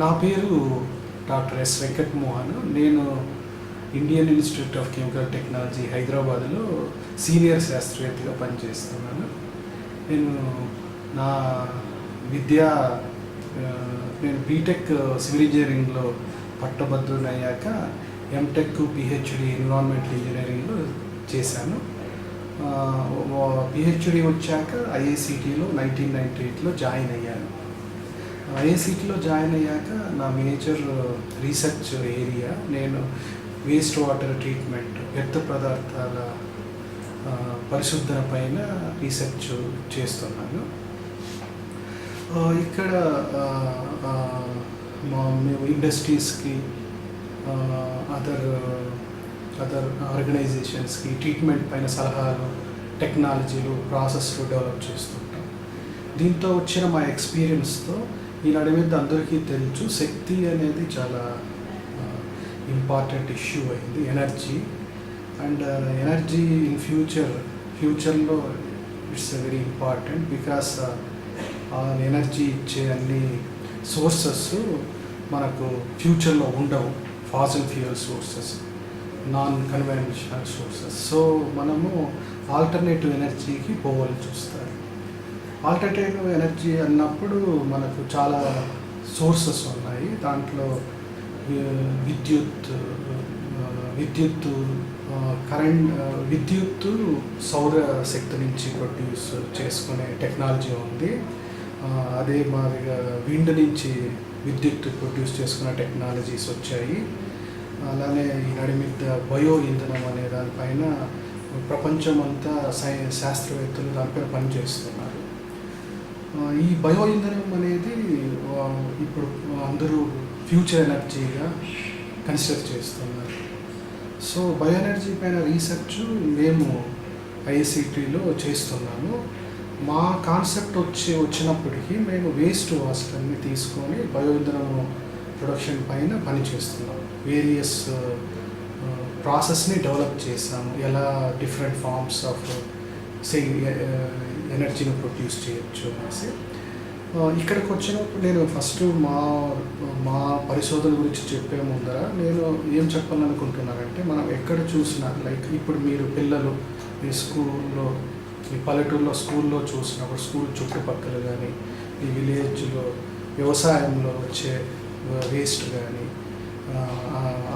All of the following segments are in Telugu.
నా పేరు డాక్టర్ ఎస్ వెంకట్ మోహన్. నేను Indian institute of chemical technology హైదరాబాద్లో సీనియర్ శాస్త్రవేత్తగా పనిచేస్తున్నాను. నేను నా విద్య నేను బీటెక్ సివిల్ ఇంజనీరింగ్లో పట్టభద్రునయ్యాక ఎంటెక్ పిహెచ్డి ఎన్విరాన్మెంటల్ ఇంజనీరింగ్లో చేశాను. పిహెచ్డి వచ్చాక ఐఐసిటీలో 1998లో జాయిన్ అయ్యాను. ఐఐసిటీలో జాయిన్ అయ్యాక నా మేజర్ రీసెర్చ్ ఏరియా నేను వేస్ట్ వాటర్ ట్రీట్మెంట్, వ్యర్థ పదార్థాల పరిశుద్ధన పైన రీసెర్చ్ చేస్తున్నాను. ఇక్కడ మేము ఇండస్ట్రీస్కి, అదర్ ఆర్గనైజేషన్స్కి ట్రీట్మెంట్ పైన సలహాలు, టెక్నాలజీలు, ప్రాసెస్లు డెవలప్ చేస్తుంటాం. దీంతో వచ్చిన మా ఎక్స్పీరియన్స్తో ఈనాటి మీద అందరికీ తెలుసు, శక్తి అనేది చాలా ఇంపార్టెంట్ ఇష్యూ అయింది. ఎనర్జీ అండ్ ఎనర్జీ ఇన్ ఫ్యూచర్లో it's very important because energy ఇచ్చే అన్ని సోర్సెస్ మనకు ఫ్యూచర్లో ఉండవు. Fossil fuel sources, non conventional sources. So మనము ఆల్టర్నేటివ్ ఎనర్జీకి పోవాలని చూస్తారు. ఆల్టర్నేటివ్ ఎనర్జీ అన్నప్పుడు మనకు చాలా సోర్సెస్ ఉన్నాయి. దాంట్లో విద్యుత్తు సౌర శక్తి నుంచి ప్రొడ్యూస్ చేసుకునే టెక్నాలజీ ఉంది. అదే మాదిరిగా విండ్ నుంచి విద్యుత్తు ప్రొడ్యూస్ చేసుకునే టెక్నాలజీస్ వచ్చాయి. అలానే ఈనాటి మీద బయో ఇంధనం అనే దానిపైన ప్రపంచమంతా శాస్త్రవేత్తలు దానిపైన పనిచేస్తున్నారు. ఈ బయో ఇంధనం అనేది ఇప్పుడు అందరూ ఫ్యూచర్ ఎనర్జీగా కన్సిడర్ చేస్తున్నారు. సో బయో ఎనర్జీ పైన రీసెర్చ్ మేము ఐఐసిటీలో చేస్తున్నాము. మా కాన్సెప్ట్ వచ్చినప్పటికీ మేము వేస్ట్ వాస్ట్ని తీసుకొని బయో ఇంధనము ప్రొడక్షన్ పైన పనిచేస్తున్నాం. వేరియస్ ప్రాసెస్ని డెవలప్ చేసాము. ఎలా డిఫరెంట్ ఫార్మ్స్ ఆఫ్ ఎనర్జీని ప్రొడ్యూస్ చేయొచ్చు అనేసి. ఇక్కడికి వచ్చినప్పుడు నేను ఫస్ట్ మా పరిశోధన గురించి చెప్పే ముందర నేను ఏం చెప్పాలనుకుంటున్నానంటే, మనం ఎక్కడ చూసినా లైక్ ఇప్పుడు మీరు పిల్లలు మీ స్కూల్లో, ఈ పల్లెటూరులో స్కూల్లో చూసినప్పుడు స్కూల్ చుట్టుపక్కల కానీ ఈ విలేజ్లో వ్యవసాయంలో వచ్చే వేస్ట్ కానీ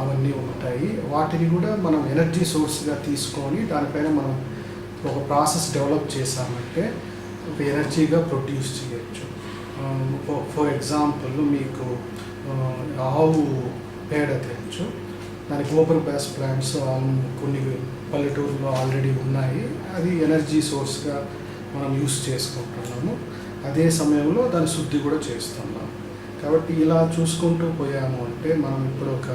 అవన్నీ ఉంటాయి. వాటిని కూడా మనం ఎనర్జీ సోర్స్గా తీసుకొని దానిపైన మనం ఒక ప్రాసెస్ డెవలప్ చేసామంటే ఒక ఎనర్జీగా ప్రొడ్యూస్ చేయొచ్చు. ఫర్ ఎగ్జాంపుల్ మీకు ఆవు పేడ తెలుసు, దాని గోబర్ గ్యాస్ ప్లాంట్స్ కొన్ని పల్లెటూరులో ఆల్రెడీ ఉన్నాయి. అది ఎనర్జీ సోర్స్గా మనం యూస్ చేసుకుంటున్నాము. అదే సమయంలో దాని శుద్ధి కూడా చేస్తున్నాం. కాబట్టి ఇలా చూసుకుంటూ పోయాము అంటే, మనం ఇప్పుడు ఒక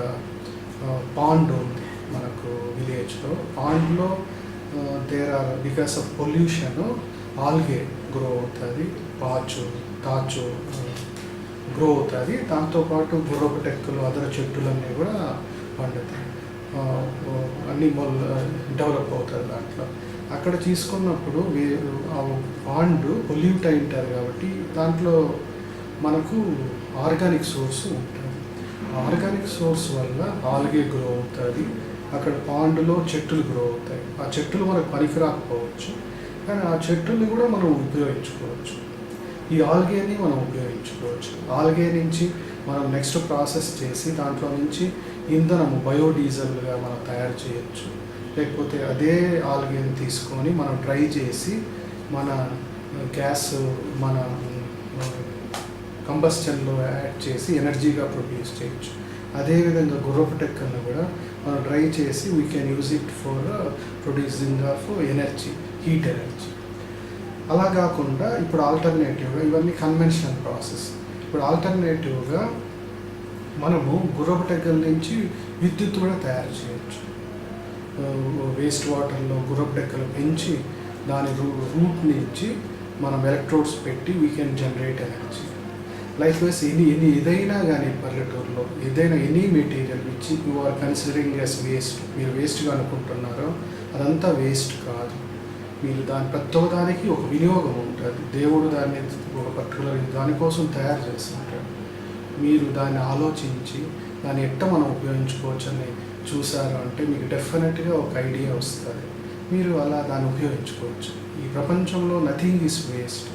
పాండ్ ఉంది మనకు విలేజ్లో. పాండ్లో there are because of pollution algae grow అవుతుంది, తాచు గ్రో అవుతుంది. దాంతోపాటు గుర్రపు టెక్కలు, అదర చెట్టులన్నీ కూడా పండుతాయి, అన్నీ డెవలప్ అవుతుంది దాంట్లో. అక్కడ తీసుకున్నప్పుడు ఆ పాండ్ పొల్యూట్ అయి ఉంటారు కాబట్టి దాంట్లో మనకు ఆర్గానిక్ సోర్స్ ఉంటుంది. ఆర్గానిక్ సోర్స్ వల్ల ఆల్గే గ్రో అవుతుంది. అక్కడ పాండులో చెట్టులు గ్రో అవుతాయి. ఆ చెట్టులు మనకు పనికిరాకపోవచ్చు, కానీ ఆ చెట్టుల్ని కూడా మనం ఉపయోగించుకోవచ్చు. ఈ ఆల్గేని మనం ఉపయోగించుకోవచ్చు. ఆల్గే నుంచి మనం నెక్స్ట్ ప్రాసెస్ చేసి దాంట్లో నుంచి ఇంధనము బయోడీజల్గా మనం తయారు చేయొచ్చు. లేకపోతే అదే ఆల్గేని తీసుకొని మనం డ్రై చేసి మన గ్యాస్, మన కంబస్టన్లో యాడ్ చేసి ఎనర్జీగా ప్రొడ్యూస్ చేయొచ్చు. అదేవిధంగా గుర్రపు టెక్కలను కూడా మనం డ్రై చేసి we can use it for producing of energy, heat energy. అలా కాకుండా ఇప్పుడు ఆల్టర్నేటివ్గా, ఇవన్నీ కన్వెన్షనల్ ప్రాసెస్. ఇప్పుడు ఆల్టర్నేటివ్గా మనము గుర్రపు టెక్కల నుంచి విద్యుత్ కూడా తయారు చేయొచ్చు. వేస్ట్ వాటర్లో గుర్రపు టెక్కలు పెంచి దాని రూట్ నుంచి మనం ఎలక్ట్రోడ్స్ పెట్టి we can generate energy. Likewise ఏదైనా కానీ పల్లెటూరులో ఏదైనా any material which you are considering as waste, మీరు వేస్ట్గా అనుకుంటున్నారో అదంతా వేస్ట్ కాదు. మీరు ప్రతి ఒక్కదానికి ఒక వినియోగం ఉంటుంది. దేవుడు దాన్ని ఒక పర్టికులర్ దానికోసం తయారు చేస్తుంటాడు. మీరు దాన్ని ఆలోచించి దాన్ని ఎట్ట మనం ఉపయోగించుకోవచ్చు అని చూసారు అంటే మీకు డెఫినెట్గా ఒక ఐడియా వస్తుంది. మీరు అలా దాన్ని ఉపయోగించుకోవచ్చు. ఈ ప్రపంచంలో నథింగ్ ఈజ్ వేస్ట్.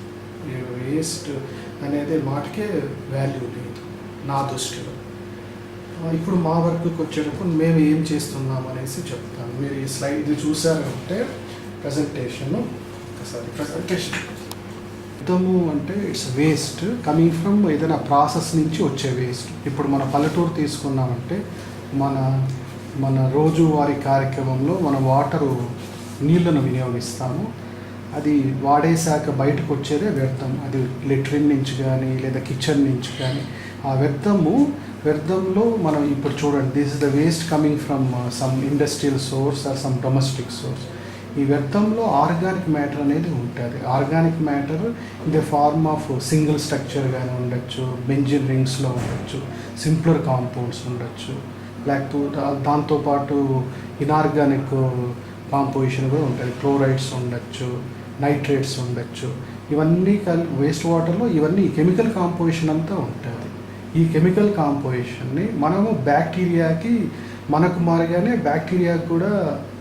వేస్ట్ అనేది మాటకే వాల్యూ లేదు నా దృష్టిలో. ఇప్పుడు మా వర్క్కి వచ్చేటప్పుడు మేము ఏం చేస్తున్నాం అనేసి చెప్తాను. మీరు ఈ స్లైడ్ ఇది చూసారంటే ప్రజెంటేషన్ అర్థము అంటే ఇట్స్ వేస్ట్ కమింగ్ ఫ్రమ్ ఏదైనా ప్రాసెస్ నుంచి వచ్చే వేస్ట్. ఇప్పుడు మన పల్లెటూరు తీసుకున్నామంటే మన రోజువారీ కార్యక్రమంలో మన నీళ్ళను వినియోగిస్తాము. అది వాడేశాక బయటకు వచ్చేదే వ్యర్థం. అది లెట్రిన్ నుంచి కానీ లేదా కిచెన్ నుంచి కానీ ఆ వ్యర్థంలో మనం ఇప్పుడు చూడండి, this is the waste coming from some industrial source or some domestic source. ఈ వ్యర్థంలో ఆర్గానిక్ మ్యాటర్ అనేది ఉంటుంది. Organic matter in the form of single structure కానీ ఉండొచ్చు, బెంజిన్ రింగ్స్లో ఉండొచ్చు, సింప్లర్ కాంపౌండ్స్ ఉండొచ్చు, లేకపోతే దాంతోపాటు ఇనార్గానిక్ కాంపోజిషన్ కూడా ఉంటుంది. క్లోరైడ్స్ ఉండొచ్చు, నైట్రేట్స్ ఉండొచ్చు. ఇవన్నీ వేస్ట్ వాటర్లో ఇవన్నీ కెమికల్ కాంపోజిషన్ అంతా ఉంటుంది. ఈ కెమికల్ కాంపోజిషన్ని మనము బ్యాక్టీరియాకి మనకు మారిగానే బ్యాక్టీరియాకి కూడా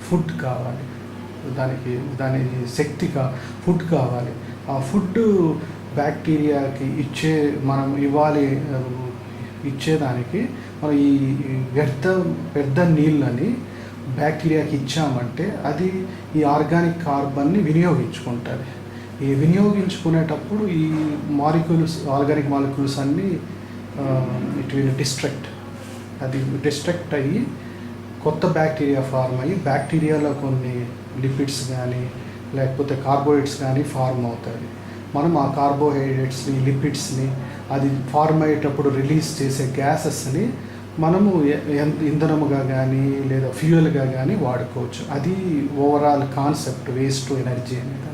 ఫుడ్ కావాలి. దాని ఫుడ్ కావాలి. ఆ ఫుడ్ బ్యాక్టీరియాకి మనం ఇచ్చేదానికి మనం ఈ వ్యర్థ నీళ్ళని బ్యాక్టీరియాకి ఇచ్చామంటే అది ఈ ఆర్గానిక్ కార్బన్ని వినియోగించుకుంటుంది. ఈ వినియోగించుకునేటప్పుడు ఈ ఆర్గానిక్ మాలిక్యూల్స్ అన్నీ ఇట్ విల్ డిస్ట్రక్ట్ అయ్యి కొత్త బ్యాక్టీరియా ఫార్మ్ అయ్యి బ్యాక్టీరియాలో కొన్ని లిపిడ్స్ కానీ లేకపోతే కార్బోహైడ్రేట్స్ కానీ ఫార్మ్ అవుతుంది. మనం ఆ కార్బోహైడ్రేట్స్ని లిపిడ్స్ని అది ఫార్మ్ అయ్యేటప్పుడు రిలీజ్ చేసే గ్యాసెస్ని మనము ఇంధనముగా కానీ లేదా ఫ్యూయల్గా కానీ వాడుకోవచ్చు. అది overall concept waste to energy అనేది.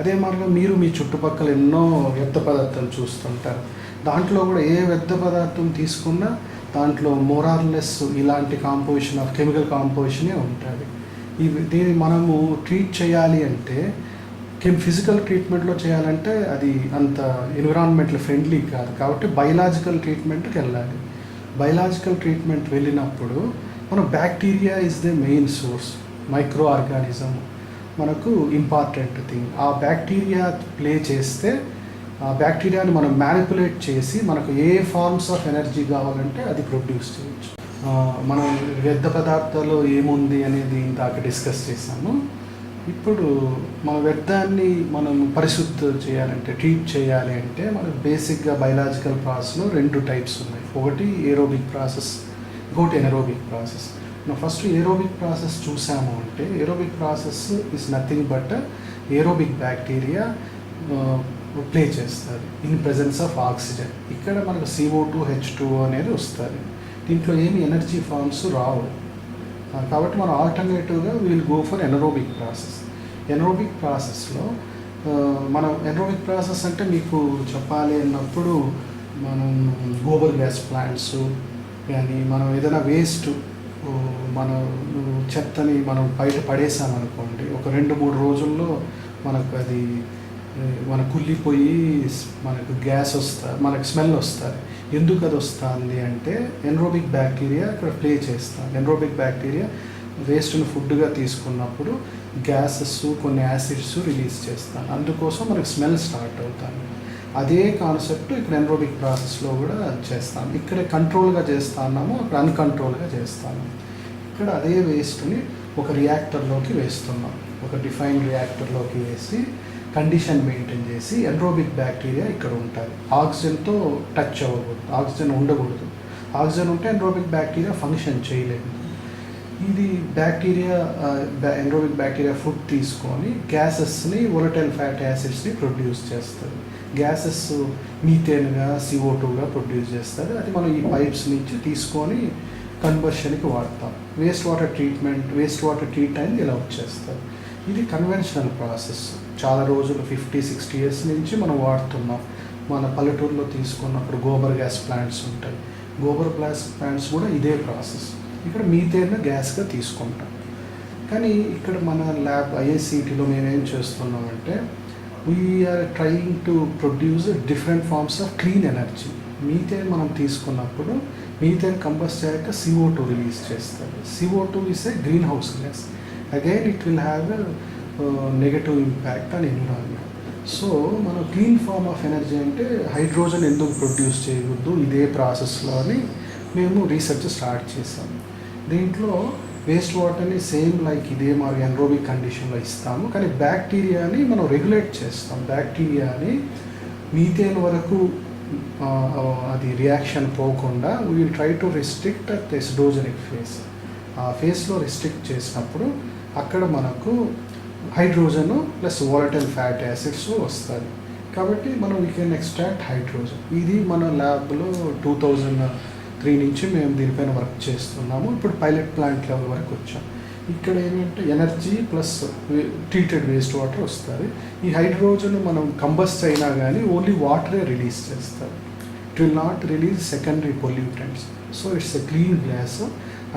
అదే మార్గం మీరు మీ చుట్టుపక్కల ఎన్నో వ్యర్థ పదార్థాలు చూస్తుంటారు. దాంట్లో కూడా ఏ వ్యర్థ పదార్థం తీసుకున్నా దాంట్లో మోరార్లెస్ ఇలాంటి కాంపోజిషన్ ఆఫ్ కెమికల్ కాంపోజిషనే ఉంటుంది. దీన్ని మనము ట్రీట్ చేయాలి అంటే ఫిజికల్ ట్రీట్మెంట్లో చేయాలంటే అది అంత ఎన్విరాన్మెంటల్ ఫ్రెండ్లీ కాదు. కాబట్టి బయలాజికల్ ట్రీట్మెంట్కి వెళ్ళాలి. బయలాజికల్ ట్రీట్మెంట్ వెళ్ళినప్పుడు మనం bacteria is the main source. Micro organism మనకు ఇంపార్టెంట్ థింగ్. ఆ బ్యాక్టీరియా ప్లే చేస్తే ఆ బ్యాక్టీరియాని మనం మ్యానిపులేట్ చేసి మనకు ఏ ఫార్మ్స్ ఆఫ్ ఎనర్జీ కావాలంటే అది ప్రొడ్యూస్ చేయొచ్చు. మనం వ్యర్థ పదార్థాలు ఏముంది అనేది ఇందాక డిస్కస్ చేసాము. ఇప్పుడు మన వ్యర్థాన్ని మనం పరిశుద్ధి చేయాలంటే ట్రీట్ చేయాలి అంటే మనకు బేసిక్గా బయలాజికల్ ప్రాసెస్లో 2 టైప్స్ ఉన్నాయి. ఒకటి ఏరోబిక్ ప్రాసెస్, ఇంకోటి ఎనరోబిక్ ప్రాసెస్. మనం ఫస్ట్ ఏరోబిక్ ప్రాసెస్ చూసాము అంటే aerobic process is nothing but aerobic bacteria play చేస్తుంది ఇన్ ప్రెజెన్స్ ఆఫ్ ఆక్సిజన్. ఇక్కడ మనకు CO2 H2O అనేది వస్తుంది. దీంట్లో ఏమి ఎనర్జీ ఫార్మ్స్ రావు. కాబట్టి మనం ఆల్టర్నేటివ్గా will go for anaerobic process. Anaerobic ప్రాసెస్లో ఎనరోబిక్ ప్రాసెస్ అంటే మీకు చెప్పాలి అన్నప్పుడు మనం గోబర్ గ్యాస్ ప్లాంట్స్ కానీ మనం ఏదైనా వేస్ట్ మన చెత్తని మనం బయట పడేసామనుకోండి, ఒక 2-3 రోజుల్లో మనకు అది కుళ్ళిపోయి మనకు గ్యాస్ వస్తుంది, మనకు స్మెల్ వస్తుంది. ఎందుకు అది వస్తుంది అంటే ఎనరోబిక్ బ్యాక్టీరియా ఇక్కడ ప్లే చేస్తుంది. ఎనరోబిక్ బ్యాక్టీరియా వేస్ట్ని ఫుడ్గా తీసుకున్నప్పుడు గ్యాసెస్ కొన్ని యాసిడ్స్ రిలీజ్ చేస్తాను, అందుకోసం మనకు స్మెల్ స్టార్ట్ అవుతాను. అదే కాన్సెప్ట్ ఇక్కడ ఎనరోబిక్ ప్రాసెస్లో కూడా చేస్తాను. ఇక్కడ కంట్రోల్గా చేస్తున్నాము, అక్కడ అన్కంట్రోల్గా చేస్తాను. ఇక్కడ అదే వేస్ట్ని ఒక రియాక్టర్లోకి వేస్తున్నాం. ఒక డిఫైన్డ్ రియాక్టర్లోకి వేసి కండిషన్ మెయింటైన్ చేసి ఎనరోబిక్ బ్యాక్టీరియా ఇక్కడ ఉంటుంది. ఆక్సిజన్తో టచ్ అవ్వకూడదు, ఆక్సిజన్ ఉండకూడదు. ఆక్సిజన్ ఉంటే ఎనరోబిక్ బ్యాక్టీరియా ఫంక్షన్ చేయలేదు. ఇది ఎనరోబిక్ బ్యాక్టీరియా ఫుడ్ తీసుకొని గ్యాసెస్ని వోలటైల్ ఫ్యాటీ యాసిడ్స్ని ప్రొడ్యూస్ చేస్తుంది. గ్యాసెస్ మీథేన్గా CO2గా ప్రొడ్యూస్ చేస్తుంది. అది మనం ఈ పైప్స్ నుంచి తీసుకొని కన్వర్షన్కి వాడతాం. వేస్ట్ వాటర్ ట్రీట్ అయింది ఇలా వచ్చేస్తుంది. ఇది కన్వెన్షనల్ ప్రాసెస్. చాలా రోజులు 50-60 years నుంచి మనం వాడుతున్నాం. మన పల్లెటూరులో తీసుకున్నప్పుడు గోబర్ గ్యాస్ ప్లాంట్స్ ఉంటాయి. గోబర్ గ్యాస్ ప్లాంట్స్ కూడా ఇదే ప్రాసెస్. ఇక్కడ మీథేన్ గ్యాస్గా తీసుకుంటాం. కానీ ఇక్కడ మన ల్యాబ్ IICTలో మేమేం చేస్తున్నామంటే we are trying to produce different forms of clean energy. Methane మనం తీసుకున్నప్పుడు మీథేన్ కంబస్ట్ అయ్యాక CO2 రిలీజ్ చేస్తారు. CO2 is a green house gas. Again it will have a negative impact on environment. So మనం క్లీన్ ఫార్మ్ ఆఫ్ ఎనర్జీ అంటే హైడ్రోజన్ ఎందుకు ప్రొడ్యూస్ చేయకూడదు ఇదే ప్రాసెస్లో అని మేము రీసెర్చ్ స్టార్ట్ చేసాం. దీంట్లో వేస్ట్ వాటర్ని సేమ్ లైక్ ఇదే మరి ఎన్రోబిక్ కండిషన్లో ఇస్తాము, కానీ బ్యాక్టీరియాని మనం రెగ్యులేట్ చేస్తాం. బ్యాక్టీరియాని మీథేన్ వరకు అది రియాక్షన్ పోకుండా we will try to restrict at acidogenic phase. ఆ ఫేస్లో రిస్ట్రిక్ట్ చేసినప్పుడు అక్కడ మనకు hydrogen plus volatile fatty acids వస్తుంది. కాబట్టి మనం వీ కెన్ ఎక్స్ట్రాక్ట్ హైడ్రోజన్. ఇది మన ల్యాబ్లో 2003 నుంచి మేము దీనిపైన వర్క్ చేస్తున్నాము. ఇప్పుడు పైలట్ ప్లాంట్ లెవెల్ వరకు వచ్చాం. ఇక్కడ ఏంటంటే energy plus treated waste water వస్తుంది. ఈ హైడ్రోజన్ మనం కంబస్ట్ అయినా కానీ ఓన్లీ వాటరే రిలీజ్ చేస్తారు. It will not release secondary pollutants. So it's a clean gas.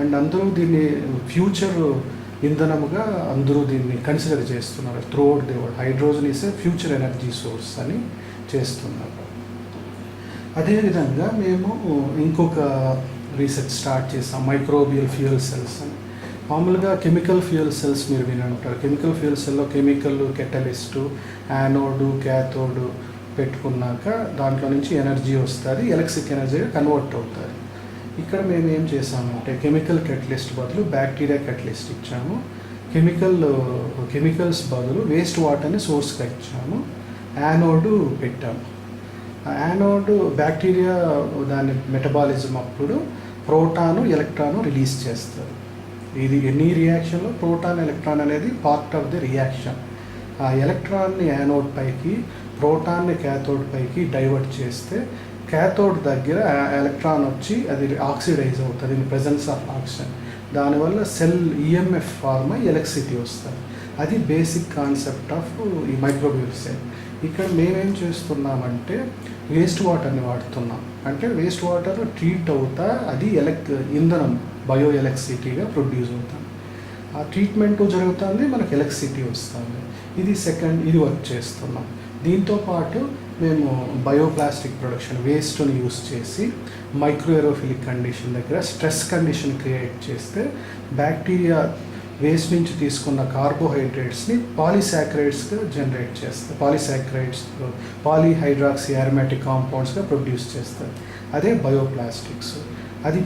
And అందరూ దీన్ని ఫ్యూచర్ ఇంధనముగా అందరూ దీన్ని కన్సిడర్ చేస్తున్నారు. Throughout the world hydrogen is a future energy source అని చేస్తున్నారు. అదేవిధంగా మేము ఇంకొక రీసెర్చ్ స్టార్ట్ చేసాం, మైక్రోబియల్ ఫ్యూయల్ సెల్స్ అని. మామూలుగా కెమికల్ ఫ్యూయల్ సెల్స్ మీరు విని ఉంటారు. కెమికల్ ఫ్యూయల్ సెల్లో కెమికల్ కెటలిస్టు, యానోడు, క్యాథోడు పెట్టుకున్నాక దాంట్లో నుంచి ఎనర్జీ వస్తుంది, ఎలక్ట్రిక్ ఎనర్జీగా కన్వర్ట్ అవుతుంది. ఇక్కడ మేము ఏం చేసామంటే కెమికల్ కెటలిస్ట్ బదులు బ్యాక్టీరియా కెటలిస్ట్ ఇచ్చాము. కెమికల్స్ బదులు వేస్ట్ వాటర్ని సోర్స్గా ఇచ్చాము. యానోడు పెట్టాము. యానోడ్ బ్యాక్టీరియా దాని మెటబాలిజం అప్పుడు ప్రోటాను ఎలక్ట్రాను రిలీజ్ చేస్తారు. ఇది ఎన్ని రియాక్షన్లో ప్రోటాన్ ఎలక్ట్రాన్ అనేది పార్ట్ ఆఫ్ ది రియాక్షన్. ఆ ఎలక్ట్రాన్ని యానోడ్ పైకి, ప్రోటాన్ని క్యాథోడ్ పైకి డైవర్ట్ చేస్తే క్యాథోడ్ దగ్గర ఎలక్ట్రాన్ వచ్చి అది ఆక్సిడైజ్ అవుతుంది ఇన్ ప్రెజెన్స్ ఆఫ్ ఆక్సిజన్. దానివల్ల సెల్ EMF ఫార్మ్ అయ్యి ఎలక్ట్రిసిటీ వస్తుంది. అది బేసిక్ కాన్సెప్ట్ ఆఫ్ ఈ మైక్రోబియల్ సెల్. ఇక్కడ మేమేం చేస్తున్నామంటే వేస్ట్ వాటర్ని వాడుతున్నాం. అంటే వేస్ట్ వాటర్ ట్రీట్ అవుతా అది ఇంధనం బయో ఎలక్ట్రిసిటీగా ప్రొడ్యూస్ అవుతుంది. ఆ ట్రీట్మెంట్ జరుగుతుంది, మనకు ఎలక్ట్రిసిటీ వస్తుంది. ఇది వర్క్ చేస్తున్నాం. దీంతోపాటు మేము బయోప్లాస్టిక్ ప్రొడక్షన్ వేస్ట్ని యూస్ చేసి మైక్రోఏరోఫిలిక్ కండిషన్ దగ్గర స్ట్రెస్ కండిషన్ క్రియేట్ చేస్తే బ్యాక్టీరియా వేస్ట్ నుంచి తీసుకున్న కార్బోహైడ్రేట్స్ని పాలీసాకరైడ్స్గా జనరేట్ చేస్తారు. పాలీహైడ్రాక్సీ అరోమాటిక్ కాంపౌండ్స్గా ప్రొడ్యూస్ చేస్తారు. అదే బయోప్లాస్టిక్స్. అది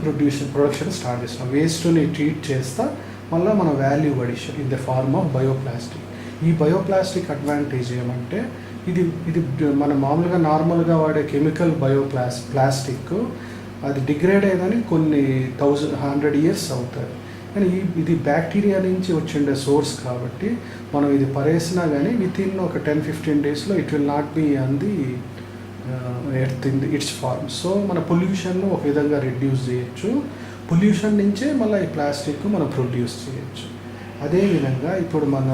ప్రొడక్షన్ స్టార్ట్ చేస్తాం. వేస్ట్ని ట్రీట్ చేస్తా మళ్ళీ మన value addition in the form of bioplastic. ఈ బయోప్లాస్టిక్ అడ్వాంటేజ్ ఏమంటే ఇది మన మామూలుగా నార్మల్గా వాడే కెమికల్ ప్లాస్టిక్ అది డిగ్రేడ్ అయ్యేదని కొన్ని 100 years అవుతుంది. కానీ ఇది బ్యాక్టీరియా నుంచి వచ్చిండే సోర్స్ కాబట్టి మనం ఇది పరేసినా కానీ వితిన్ ఒక 10-15 daysలో it will not be on the earth in its form. So మన పొల్యూషన్ను ఒక విధంగా రిడ్యూస్ చేయొచ్చు. పొల్యూషన్ నుంచే మళ్ళీ ఈ ప్లాస్టిక్ మనం ప్రొడ్యూస్ చేయొచ్చు. అదేవిధంగా ఇప్పుడు మన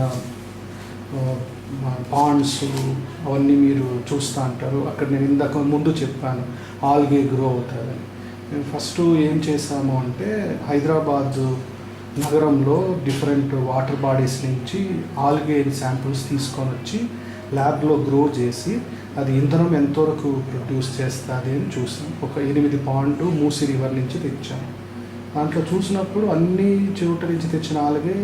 పాండ్స్ అవన్నీ మీరు చూస్తూ అంటారు. అక్కడ నేను ఇందాక ముందు చెప్పాను ఆల్గే గ్రో అవుతుందని. మేము ఫస్ట్ ఏం చేసాము అంటే హైదరాబాద్ నగరంలో డిఫరెంట్ వాటర్ బాడీస్ నుంచి ఆల్గే శాంపుల్స్ తీసుకొని వచ్చి ల్యాబ్లో గ్రో చేసి అది ఇంధనం ఎంతవరకు ప్రొడ్యూస్ చేస్తుంది అని చూసాం. ఒక 8 పాండ్లు మూసీ రివర్ నుంచి తెచ్చాము. దాంట్లో చూసినప్పుడు అన్ని చోట నుంచి తెచ్చిన ఆల్గే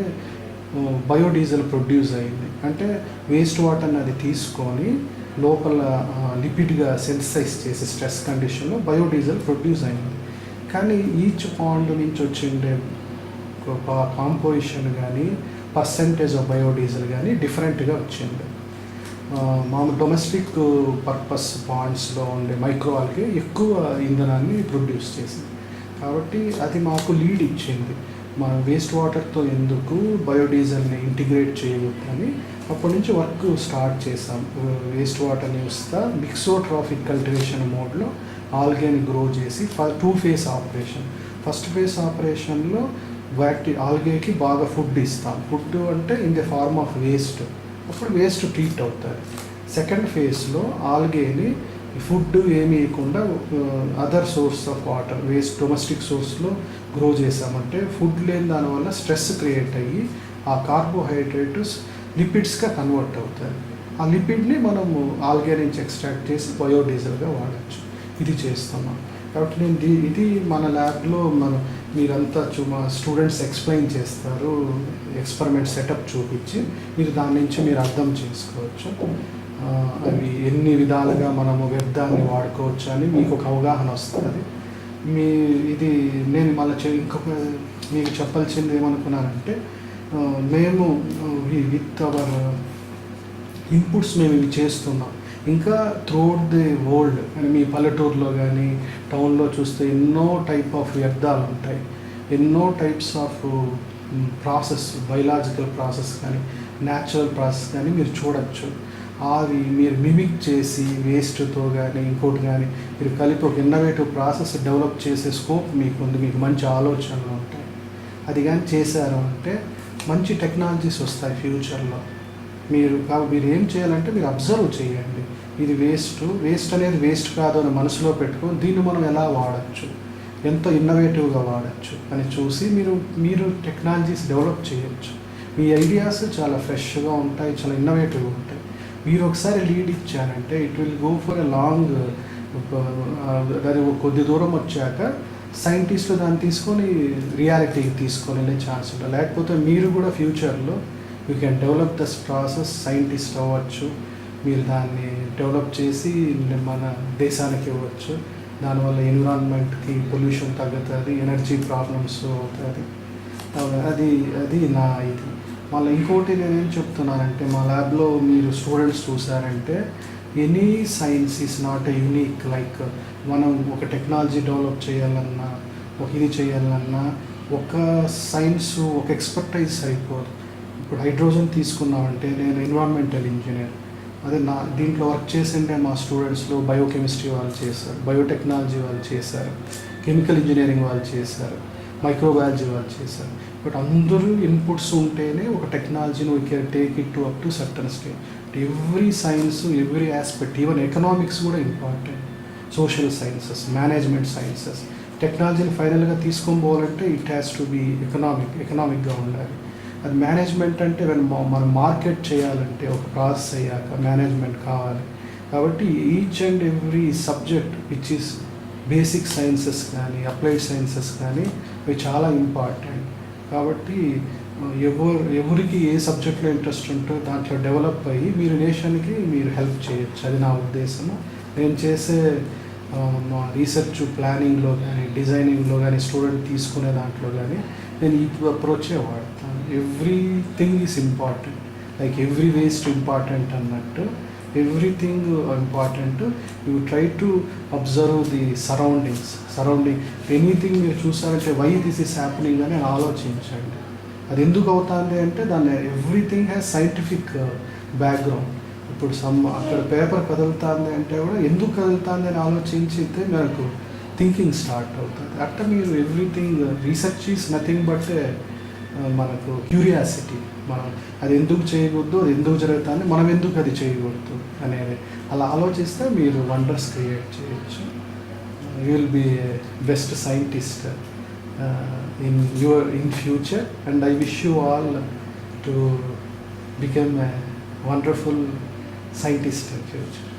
బయోడీజిల్ ప్రొడ్యూస్ అయింది. అంటే వేస్ట్ వాటర్ని అది తీసుకొని లోపల లిపిడ్గా సెన్సిటైజ్ చేసి స్ట్రెస్ కండిషన్లో బయోడీజిల్ ప్రొడ్యూస్ అయింది. కానీ ఈచ్ పాండ్ నుంచి వచ్చిండే కాంపోజిషన్ కానీ పర్సెంటేజ్ ఆఫ్ బయోడీజిల్ కానీ డిఫరెంట్గా వచ్చింది. మామూలు డొమెస్టిక్ పర్పస్ పాండ్స్లో ఉండే మైక్రో ఆల్గే ఎక్కువ ఇంధనాన్ని ప్రొడ్యూస్ చేసింది. కాబట్టి అది మాకు లీడ్ ఇచ్చింది. మనం వేస్ట్ వాటర్తో ఎందుకు బయోడీజిల్ని ఇంటిగ్రేట్ చేయవద్దని అప్పటి నుంచి వర్క్ స్టార్ట్ చేసాం. వేస్ట్ వాటర్ని వస్తా మిక్సోట్రాఫిక్ కల్టివేషన్ మోడ్లో ఆల్గేని గ్రో చేసి 2 phase ఆపరేషన్. ఫస్ట్ ఫేజ్ ఆపరేషన్లో ఆల్గేకి బాగా ఫుడ్ ఇస్తాం. ఫుడ్ అంటే in the form of waste, అప్పుడు వేస్ట్ ట్రీట్ అవుతుంది. సెకండ్ ఫేజ్లో ఆల్గేని ఫుడ్ ఏమి ఇవ్వకుండా other source of water waste domestic సోర్స్లో గ్రో చేసామంటే ఫుడ్ లేని దానివల్ల స్ట్రెస్ క్రియేట్ అయ్యి ఆ కార్బోహైడ్రేట్స్ లిపిడ్స్గా కన్వర్ట్ అవుతాయి. ఆ లిపిడ్ని మనము ఆల్గే నుంచి ఎక్స్ట్రాక్ట్ చేసి బయోడీజిల్గా వాడచ్చు. ఇది చేస్తున్నాం. కాబట్టి నేను ఇది మన ల్యాబ్లో మీరంతా మా స్టూడెంట్స్ ఎక్స్ప్లెయిన్ చేస్తారు, ఎక్స్పెరిమెంట్ సెటప్ చూపించి మీరు దాని నుంచి మీరు అర్థం చేసుకోవచ్చు. అవి ఎన్ని విధాలుగా మనము వ్యర్థాన్ని వాడుకోవచ్చు అని మీకు ఒక అవగాహన వస్తుంది. ఇది నేను మళ్ళీ ఇంకొక మీకు చెప్పాల్సింది ఏమనుకున్నానంటే, మేము విత్ అవర్ ఇన్పుట్స్ మేము ఇవి చేస్తున్నాం. ఇంకా త్రూఅవుట్ ది వరల్డ్ అని మీ పల్లెటూరులో కానీ టౌన్లో చూస్తే ఎన్నో టైప్ ఆఫ్ వ్యర్థాలు ఉంటాయి, ఎన్నో types of process, biological process కానీ న్యాచురల్ ప్రాసెస్ కానీ మీరు చూడొచ్చు. అవి మీరు మిమిక్ చేసి వేస్ట్తో కానీ ఇంకోటి కానీ మీరు కలిపి ఒక ఇన్నోవేటివ్ ప్రాసెస్ డెవలప్ చేసే స్కోప్ మీకు ఉంది. మీకు మంచి ఆలోచనలు ఉంటాయి. అది కానీ చేశారు అంటే మంచి టెక్నాలజీస్ వస్తాయి ఫ్యూచర్లో. మీరు ఏం చేయాలంటే మీరు అబ్జర్వ్ చేయండి. ఇది వేస్ట్ అనేది వేస్ట్ కాదు అని మనసులో పెట్టుకొని దీన్ని మనం ఎలా వాడచ్చు, ఎంతో ఇన్నోవేటివ్గా వాడచ్చు అని చూసి మీరు టెక్నాలజీస్ డెవలప్ చేయొచ్చు. మీ ఐడియాస్ చాలా ఫ్రెష్గా ఉంటాయి, చాలా ఇన్నోవేటివ్గా ఉంటాయి. మీరు ఒకసారి లీడ్ ఇచ్చారంటే it will go for a long, అది కొద్ది దూరం వచ్చాక సైంటిస్టులు దాన్ని తీసుకొని రియాలిటీకి తీసుకొని వెళ్ళే ఛాన్స్ ఉంటుంది. లేకపోతే మీరు కూడా ఫ్యూచర్లో you can develop this process, scientist అవ్వచ్చు, మీరు దాన్ని డెవలప్ చేసి మన దేశానికి ఇవ్వచ్చు. దానివల్ల ఎన్విరాన్మెంట్కి పొల్యూషన్ తగ్గుతుంది, ఎనర్జీ ప్రాబ్లమ్స్ అవుతుంది. అది నా ఇది. మళ్ళీ ఇంకోటి నేనేం చెప్తున్నానంటే, మా ల్యాబ్లో మీరు స్టూడెంట్స్ చూసారంటే any science is not a unique. Like మనం ఒక టెక్నాలజీ డెవలప్ చేయాలన్నా, ఇది చేయాలన్నా ఒక సైన్స్, ఒక ఎక్స్పర్టైజ్ సరిపోదు. ఇప్పుడు హైడ్రోజన్ తీసుకున్నామంటే నేను ఎన్విరాన్మెంటల్ ఇంజనీర్, అదే దీంట్లో వర్క్ చేసింటే మా స్టూడెంట్స్లో బయోకెమిస్ట్రీ వాళ్ళు చేశారు, బయోటెక్నాలజీ వాళ్ళు చేశారు, కెమికల్ ఇంజనీరింగ్ వాళ్ళు చేశారు, మైక్రోబయాలజీ వాళ్ళు చేశారు. బట్ అందరూ ఇన్పుట్స్ ఉంటేనే ఒక టెక్నాలజీని we can take it up to certain stage. Every science, every aspect, even economics కూడా important, social sciences, management sciences. టెక్నాలజీని ఫైనల్గా తీసుకొని పోవాలంటే ఇట్ హ్యాస్ టు బీ ఎకనామిక్గా ఉండాలి. అది మేనేజ్మెంట్ అంటే మనం మార్కెట్ చేయాలంటే ఒక ప్రాసెస్ అయ్యాక మేనేజ్మెంట్ కావాలి. కాబట్టి each and every subject which is basic sciences కానీ అప్లైడ్ సైన్సెస్ కానీ ఇవి చాలా ఇంపార్టెంట్. కాబట్టి ఎవరికి ఏ సబ్జెక్ట్లో ఇంట్రెస్ట్ ఉంటో దాంట్లో డెవలప్ అయ్యి మీరు నేషన్కి మీరు హెల్ప్ చేయొచ్చు. అది నా ఉద్దేశము. నేను చేసే మా రీసెర్చ్ ప్లానింగ్లో కానీ డిజైనింగ్లో కానీ స్టూడెంట్ తీసుకునే దాంట్లో కానీ నేను ఈ అప్రోచే వాడతాను. Everything is important, like every waste important అన్నట్టు everything important. You try to observe the surrounding anything మీరు చూసారంటే వై దిస్ ఈస్ హ్యాపెనింగ్ అని ఆలోచించండి. అది ఎందుకు అవుతుంది అంటే దాన్ని ఎవ్రీథింగ్ హ్యాస్ సైంటిఫిక్ బ్యాక్గ్రౌండ్. ఇప్పుడు అక్కడ పేపర్ కదులుతుంది అంటే కూడా ఎందుకు కదులుతుంది అని ఆలోచించితే మనకు థింకింగ్ స్టార్ట్ అవుతుంది. అట్లా మీరు everything research is nothing but మనకు క్యూరియాసిటీ. మనం అది ఎందుకు చేయకూడదు, అది ఎందుకు జరుగుతుంది, మనం ఎందుకు అది చేయకూడదు అనేది అలా ఆలోచిస్తే మీరు వండర్స్ క్రియేట్ చేయొచ్చు. You will be best scientist in future, and I wish you all to become a wonderful scientist in future.